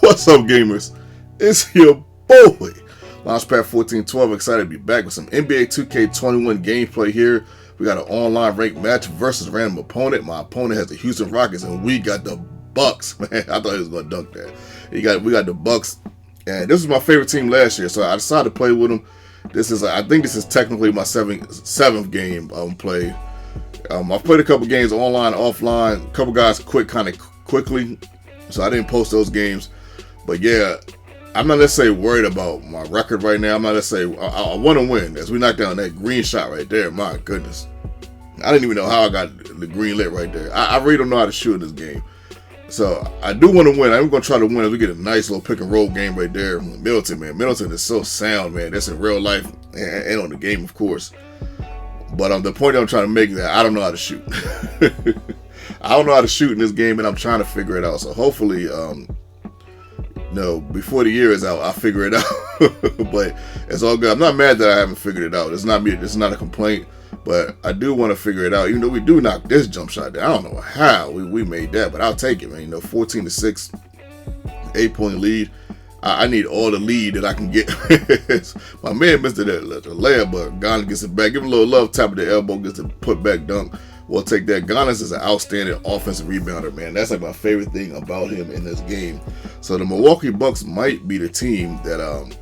What's up, gamers? It's your boy, Launchpad 1412. Excited to be back with some NBA 2K21 gameplay here. We got an online ranked match versus random opponent. My opponent has the Houston Rockets, and we got the Bucks. Man, I thought he was gonna dunk that. We got the Bucks, and this was my favorite team last year, so I decided to play with them. I think this is technically my seventh game play. I've played a couple games online, offline. A couple guys quit kind of quickly, so I didn't post those games. But yeah, I'm not necessarily worried about my record right now. I'm not necessarily. I want to win. As we knock down that green shot right there, my goodness, I didn't even know how I got the green lit right there. I really don't know how to shoot in this game, so I do want to win. I'm going to try to win as we get a nice little pick and roll game right there. Middleton, man, Middleton is so sound, man. That's in real life and on the game, of course. But the point I'm trying to make is that I don't know how to shoot. I don't know how to shoot in this game, and I'm trying to figure it out. So hopefully, before the year is out, I'll figure it out. But it's all good. I'm not mad that I haven't figured it out. It's not me. It's not a complaint. But I do want to figure it out. Even though we do knock this jump shot down. I don't know how we made that, but I'll take it, man. 14-6, 8-point lead. I need all the lead that I can get. My man missed the layup, but Giannis gets it back. Give him a little love, tap of the elbow, gets the put back dunk. We'll take that. Giannis is an outstanding offensive rebounder, man. That's like my favorite thing about him in this game. So the Milwaukee Bucks might be the team that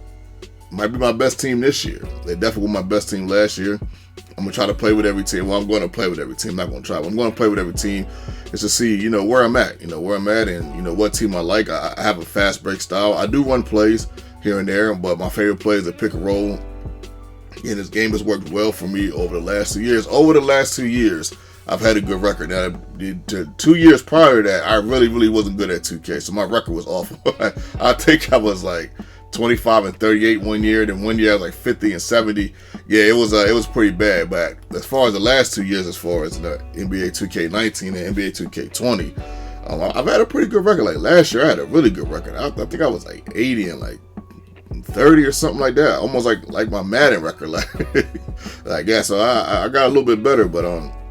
might be my best team this year. They definitely were my best team last year. I'm gonna try to play with every team. Well, I'm going to play with every team. I'm not gonna try, but I'm going to play with every team. It's to see, where I'm at. Where I'm at, and what team I like. I have a fast break style. I do run plays here and there, but my favorite play is a pick and roll. And this game has worked well for me over the last 2 years. Over the last 2 years, I've had a good record. Now, 2 years prior to that, I really wasn't good at 2K, so my record was awful. I think I was like 25-38 one year, then one year I was like 50-70. Yeah, it was pretty bad. But as far as the last 2 years, as far as the NBA 2K19 and NBA 2K20, I've had a pretty good record. Like last year, I had a really good record. I think I was like 80 and like 30 or something like that. Almost like my Madden record. Like yeah. So I got a little bit better. But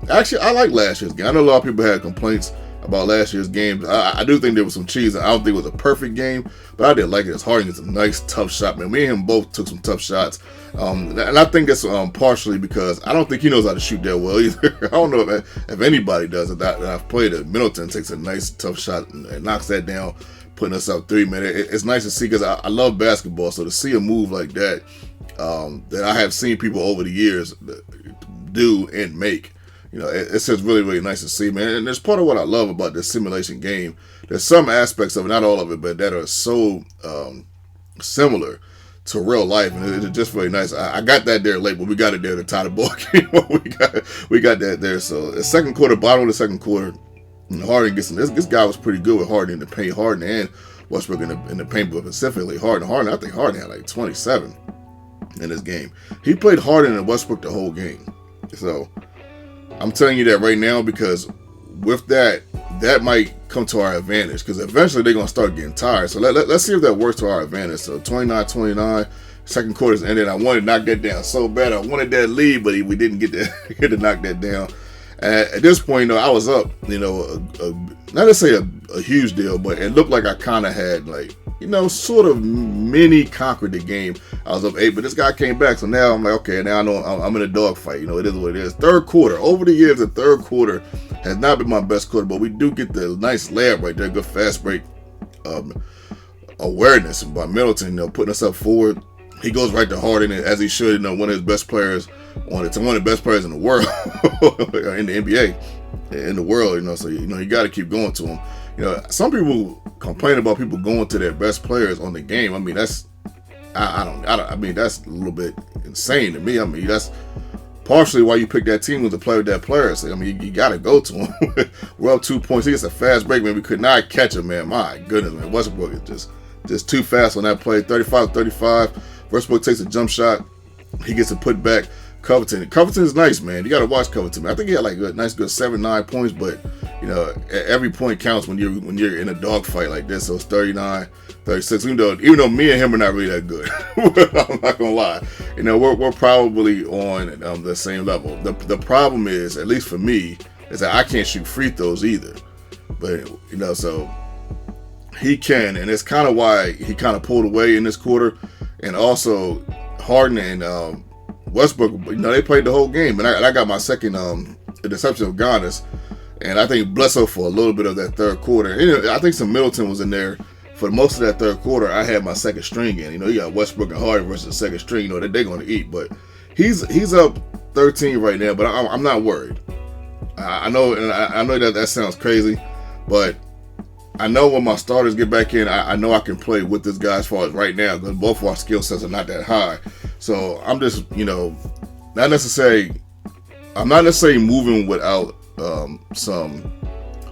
actually, I like last year's game. I know a lot of people had complaints about last year's game. I do think there was some cheese. I don't think it was a perfect game, but I did like it. It's Harden gets a nice tough shot, man. Me and him both took some tough shots, and I think that's partially because I don't think he knows how to shoot that well either. I don't know if anybody does it. That I've played it. Middleton takes a nice tough shot and knocks that down, putting us up 3 minutes. It's nice to see because I love basketball, so to see a move like that that I have seen people over the years do and make. It's just really nice to see, man. And it's part of what I love about this simulation game. There's some aspects of it, not all of it, but that are so similar to real life, and it's just really nice. I got that there late, but we got it there to tie the ball game. we got that there. So the second quarter, bottom of the second quarter, Harden gets this guy was pretty good with Harden in the paint. Harden and Westbrook in the paint, but specifically Harden. I think Harden had like 27 in this game. He played Harden and Westbrook the whole game. So I'm telling you that right now because with that might come to our advantage because eventually they're going to start getting tired. So let's see if that works to our advantage. So 29-29, second quarter's ended. I wanted to knock that down so bad. I wanted that lead, but we didn't get to knock that down. At this point, I was up, not to say a huge deal, but it looked like I kind of had sort of mini conquered the game. I was up 8, but this guy came back, so now I'm like, okay, now I know I'm in a dogfight. It is what it is. Third quarter, over the years, the third quarter has not been my best quarter, but we do get the nice layup right there, good fast break awareness by Middleton, putting us up forward. He goes right to Harden, as he should. One of his best players, one of the best players in the world, in the NBA, in the world. So you got to keep going to him. Some people complain about people going to their best players on the game. I mean, that's I mean, that's a little bit insane to me. I mean, that's partially why you pick that team was to play with that player. So, I mean, you got to go to him. We're up 2 points. He gets a fast break, man. We could not catch him, man. My goodness, man. Westbrook is just too fast on that play. 35-35. Westbrook takes a jump shot. He gets a put back. Covington is nice, man. You got to watch Covington. I think he had like a nice, good 7-9 points, but every point counts when you're in a dogfight like this. So it's 39-36. Even though me and him are not really that good, I'm not gonna lie. We're probably on the same level. The problem is, at least for me, is that I can't shoot free throws either. But so he can, and it's kind of why he kind of pulled away in this quarter. And also, Harden and Westbrook, they played the whole game. And I got my second interception of Giannis. And I think Bledsoe for a little bit of that third quarter. And I think some Middleton was in there for most of that third quarter. I had my second string in. You got Westbrook and Harden versus the second string. That they're going to eat. But he's up 13 right now. But I'm not worried. I know that sounds crazy, but I know when my starters get back in, I know I can play with this guy as far as right now, because both of our skill sets are not that high. So I'm just, I'm not necessarily moving without some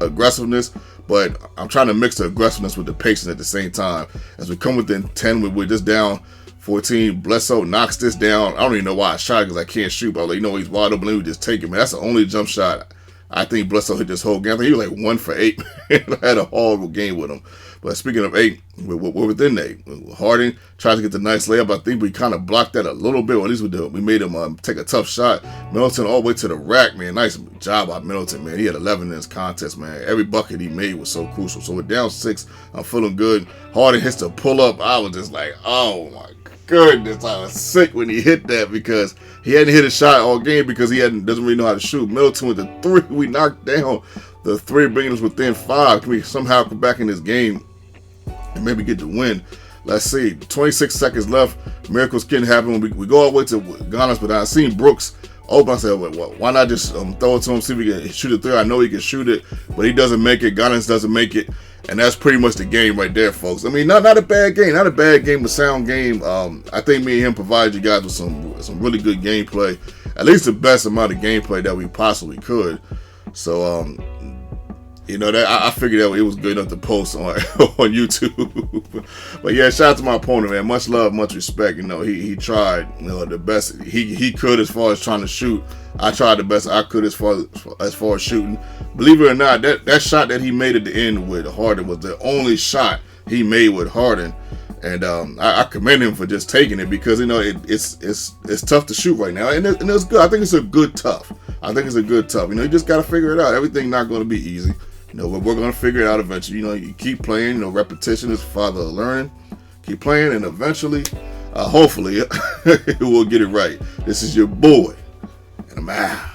aggressiveness, but I'm trying to mix the aggressiveness with the patience at the same time. As we come within 10, we're just down 14. Bledsoe knocks this down. I don't even know why I shot it, because I can't shoot, but I was like, he's wide open. Let me just take it, man. That's the only jump shot I think Bledsoe hit this whole game. I think he was like 1 for 8. I had a horrible game with him. But speaking of 8, we're within 8. Harden tried to get the nice layup. I think we kind of blocked that a little bit. Or at least we made him take a tough shot. Middleton all the way to the rack, man. Nice job by Middleton, man. He had 11 in this contest, man. Every bucket he made was so crucial. So we're down 6. I'm feeling good. Harden hits the pull-up. I was just like, oh, my goodness. I was sick when he hit that, because he hadn't hit a shot all game because he doesn't really know how to shoot. Middleton with the 3. We knocked down the 3, bringing us within 5. Can we somehow come back in this game and maybe get the win? Let's see. 26 seconds left. Miracles can happen. We go all the way to Giannis, but I seen Brooks open. I said, well, why not just throw it to him, see if he can shoot a 3. I know he can shoot it, but he doesn't make it. Giannis doesn't make it. And that's pretty much the game right there, folks. I mean, not a bad game. Not a bad game, a sound game. I think me and him provided you guys with some really good gameplay. At least the best amount of gameplay that we possibly could. So, that I figured that it was good enough to post on YouTube. But yeah, shout out to my opponent, man. Much love, much respect. He tried the best he could as far as trying to shoot. I tried the best I could as far as shooting. Believe it or not, that shot that he made at the end with Harden was the only shot he made with Harden. And I commend him for just taking it, because it's tough to shoot right now, and it's good. I think it's a good tough. You just got to figure it out. Everything's not going to be easy. We're going to figure it out eventually. You keep playing. Repetition is the father of learning. Keep playing, and eventually, hopefully, we'll get it right. This is your boy, and I'm out.